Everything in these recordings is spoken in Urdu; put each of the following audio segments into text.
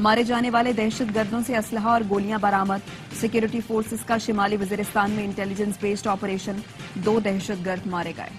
مارے جانے والے دہشت گردوں سے اسلحہ اور گولیاں برآمد. سیکورٹی فورسز کا شمالی وزیرستان میں انٹیلیجنس بیسڈ آپریشن. 2 دہشت گرد مارے گئے.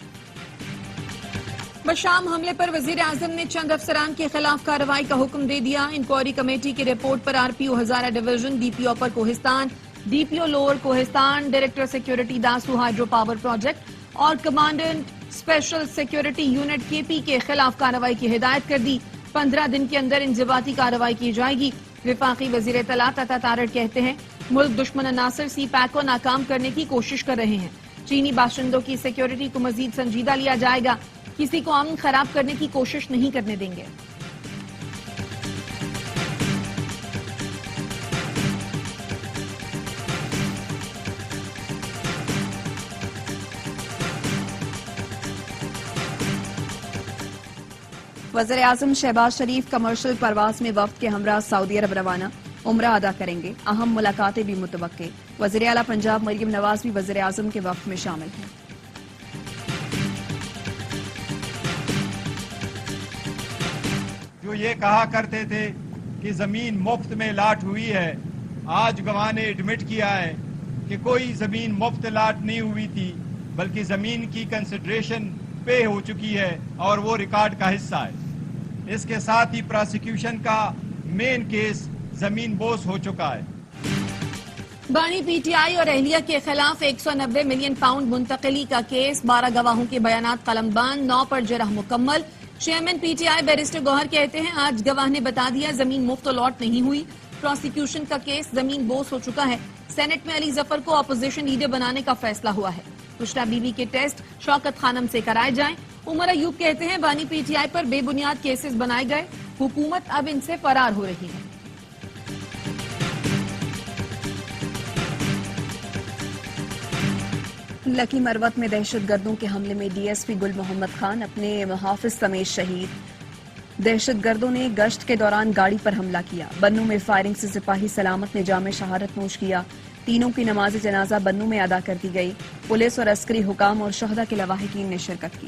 بشام حملے پر وزیر اعظم نے چند افسران کے خلاف کارروائی کا حکم دے دیا. انکوائری کمیٹی کی رپورٹ پر R P O Hazara division, D P O upper Kohistan, D P O lower Kohistan, director security Dasu hydro power project اور commandant special security unit K P کے خلاف کارروائی کی ہدایت کر دی. 15 دن کے اندر انضباطی کارروائی کی جائے گی. وفاقی وزیر اطلاعات عطا تارڑ کہتے ہیں ملک دشمن عناصر سی پیک کو ناکام کرنے کی کوشش کر رہے ہیں. چینی باشندوں کی سیکورٹی کو مزید سنجیدہ لیا جائے گا. کسی کو امن خراب کرنے کی کوشش نہیں کرنے دیں گے. وزیر اعظم شہباز شریف کمرشل پرواز میں وفد کے ہمراہ سعودی عرب روانہ. عمرہ ادا کریں گے. اہم ملاقاتیں بھی متوقع. وزیر اعلیٰ پنجاب مریم نواز بھی وزیر اعظم کے وفد میں شامل ہیں. جو یہ کہا کرتے تھے کہ زمین مفت میں لاٹ ہوئی ہے, آج گواہ نے ایڈمٹ کیا ہے کہ کوئی زمین مفت لاٹ نہیں ہوئی تھی, بلکہ زمین کی کنسیڈریشن پے ہو چکی ہے اور وہ ریکارڈ کا حصہ ہے. اس کے ساتھ ہی پراسیکیوشن کا مین کیس زمین بوس ہو چکا ہے. بانی پی ٹی آئی اور اہلیہ کے خلاف 190 ملین پاؤنڈ منتقلی کا کیس. 12 گواہوں کے بیانات قلم بند, 9 پر جرح مکمل. Chairman P T I barrister Gohar کہتے ہیں آج گواہ نے بتا دیا زمین مفت الاٹ نہیں ہوئی. پروسیکیوشن کا کیس زمین بوس ہو چکا ہے. سینٹ میں علی ظفر کو اپوزیشن لیڈر بنانے کا فیصلہ ہوا ہے. پشتا بی بی کے ٹیسٹ شوکت خانم سے کرائے جائیں. عمر ایوب کہتے ہیں بانی پی ٹی آئی پر بے بنیاد کیسز بنائے گئے, حکومت اب ان سے فرار ہو رہی ہے. لکی مروت میں دہشت گردوں کے حملے میں ڈی ایس پی گل محمد خان اپنے محافظ سمیت شہید. دہشت گردوں نے گشت کے دوران گاڑی پر حملہ کیا. بنو میں فائرنگ سے سپاہی سلامت نے جام شہادت نوش کیا. تینوں کی نماز جنازہ بنو میں ادا کر دی گئی. پولیس اور عسکری حکام اور شہداء کے لواحقین نے شرکت کی.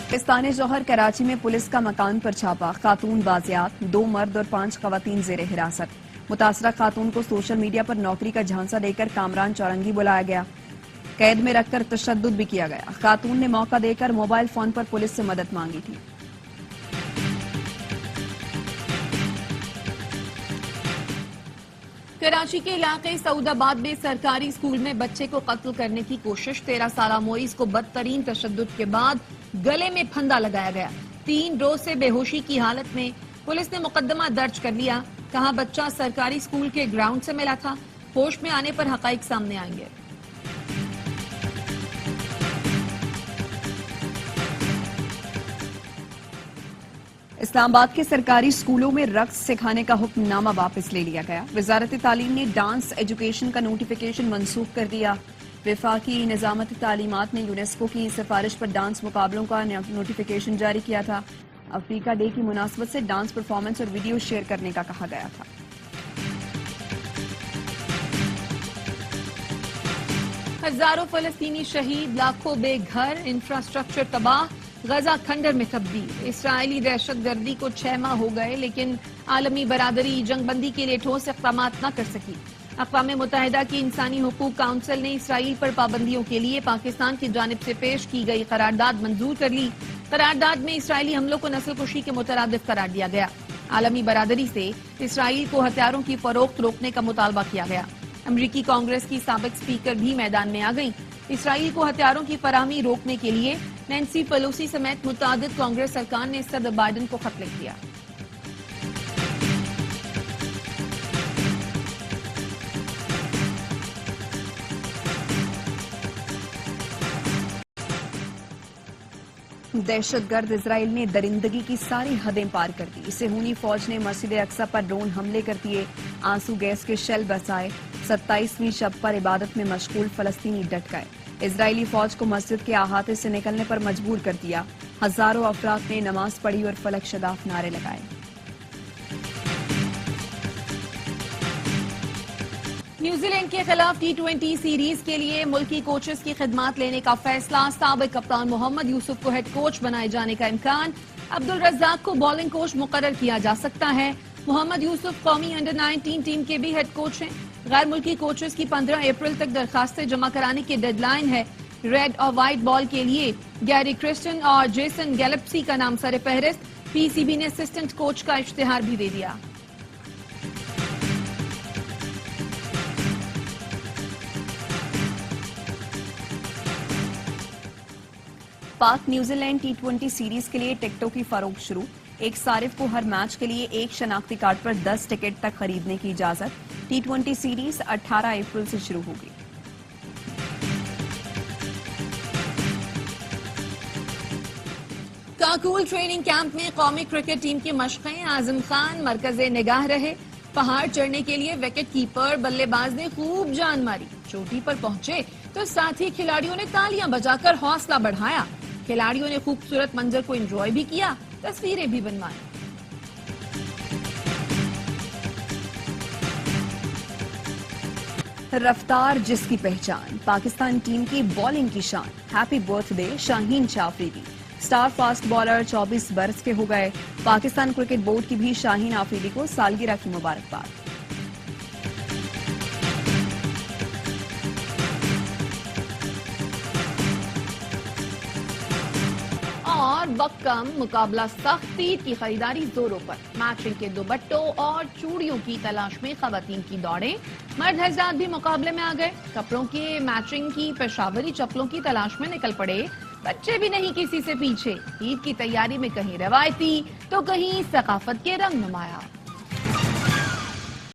پاکستان جوہر کراچی میں پولیس کا مکان پر چھاپا. خاتون بازیاب, 2 مرد اور 5 خواتین زیر حراست. متاثرہ خاتون کو سوشل میڈیا پر نوکری کا جھانسا دے کر کامران چورنگی بلایا گیا. قید میں رکھ کر تشدد بھی کیا گیا. خاتون نے موقع دے کر موبائل فون پر پولیس سے مدد مانگی تھی. کراچی کے علاقے سعود آباد میں سرکاری اسکول میں بچے کو قتل کرنے کی کوشش. 13 سالہ موئز کو بدترین تشدد کے بعد گلے میں پھندا لگایا گیا. 3 روز سے بے ہوشی کی حالت میں. پولیس نے مقدمہ درج کر لیا. کہا بچہ سرکاری اسکول کے گراؤنڈ سے ملا تھا. ہوش میں آنے پر حقائق سامنے آئیں گے. اسلام آباد کے سرکاری اسکولوں میں رقص سکھانے کا حکم نامہ واپس لے لیا گیا. وزارت تعلیم نے ڈانس ایجوکیشن کا نوٹیفیکیشن منسوخ کر دیا. وفاقی نظامت تعلیمات نے یونیسکو کی سفارش پر ڈانس مقابلوں کا نوٹیفیکیشن جاری کیا تھا. افریقہ ڈے کی مناسبت سے ڈانس پرفارمنس اور ویڈیو شیئر کرنے کا کہا گیا تھا. ہزاروں فلسطینی شہید, لاکھوں بے گھر, انفراسٹرکچر تباہ, غزہ کھنڈر میں تبدیل. اسرائیلی دہشت گردی کو 6 ماہ ہو گئے لیکن عالمی برادری جنگ بندی کے لیے ٹھوس اقدامات نہ کر سکی. اقوام متحدہ کی انسانی حقوق کونسل نے اسرائیل پر پابندیوں کے لیے پاکستان کی جانب سے پیش کی گئی قرارداد منظور کر لی. قرارداد میں اسرائیلی حملوں کو نسل کشی کے مترادف قرار دیا گیا. عالمی برادری سے اسرائیل کو ہتھیاروں کی فروخت روکنے کا مطالبہ کیا گیا. امریکی کانگریس کی سابق اسپیکر بھی میدان میں آ گئیں. اسرائیل کو ہتھیاروں کی فراہمی روکنے کے لیے نینسی پیلوسی سمیت متعدد کانگریس ارکان نے صدر بائیڈن کو خط لکھ دیا. دہشت گرد اسرائیل نے درندگی کی ساری حدیں پار کر دی. صہیونی فوج نے مسجد اقصی پر ڈرون حملے کر دیے. آنسو گیس کے شیل برسائے. 27ویں شب پر عبادت میں مشغول فلسطینی ڈٹ گئے. اسرائیلی فوج کو مسجد کے احاطے سے نکلنے پر مجبور کر دیا. ہزاروں افراد نے نماز پڑھی اور فلک شداف نعرے لگائے. نیوزی لینڈ کے خلاف T20 سیریز کے لیے ملکی کوچز کی خدمات لینے کا فیصلہ. سابق کپتان محمد یوسف کو ہیڈ کوچ بنائے جانے کا امکان. عبدالرزاق کو بالنگ کوچ مقرر کیا جا سکتا ہے. محمد یوسف قومی انڈر-19 ٹیم کے بھی ہیڈ کوچ ہیں. غیر ملکی کوچز کی 15 اپریل تک درخواستیں جمع کرانے کی ڈیڈ لائن ہے. ریڈ اور وائٹ بال کے لیے گیری کرسٹن اور جیسن گیلپسی کا نام سر فہرست. PCB نے اسسٹنٹ کوچ کا اشتہار بھی دے دیا. پاک نیوزی لینڈ T20 سیریز کے لیے ٹکٹوں کی فروخت شروع. ایک صارف کو ہر میچ کے لیے ایک شناختی کارڈ پر 10 ٹکٹ تک خریدنے کی اجازت. T20 سیریز 18 اپریل سے شروع ہوگی. کاکول ٹریننگ کیمپ میں قومی کرکٹ ٹیم کی مشقیں. اعظم خان مرکز نگاہ رہے. پہاڑ چڑھنے کے لیے وکٹ کیپر بلے باز نے خوب جان ماری. چوٹی پر پہنچے تو ساتھی کھلاڑیوں نے تالیاں بجا کر حوصلہ بڑھایا. کھلاڑیوں نے خوبصورت منظر کو انجوائے بھی کیا, تصویریں بھی بنوائی. رفتار جس کی پہچان, پاکستان ٹیم کی بالنگ کی شان. ہیپی برتھ ڈے شاہین شاہ آفریدی. سٹار فاسٹ بالر 24 برس کے ہو گئے. پاکستان کرکٹ بورڈ کی بھی شاہین آفریدی کو سالگرہ کی مبارکباد. اور وقت کم, مقابلہ سخت. عید کی خریداری زوروں پر. میچنگ کے دوپٹوں اور چوڑیوں کی تلاش میں خواتین کی دوڑیں. مرد حضرات بھی مقابلے میں آ گئے. کپڑوں کے میچنگ کی پشاوری چپلوں کی تلاش میں نکل پڑے. بچے بھی نہیں کسی سے پیچھے. عید کی تیاری میں کہیں روایتی تو کہیں ثقافت کے رنگ نمایاں.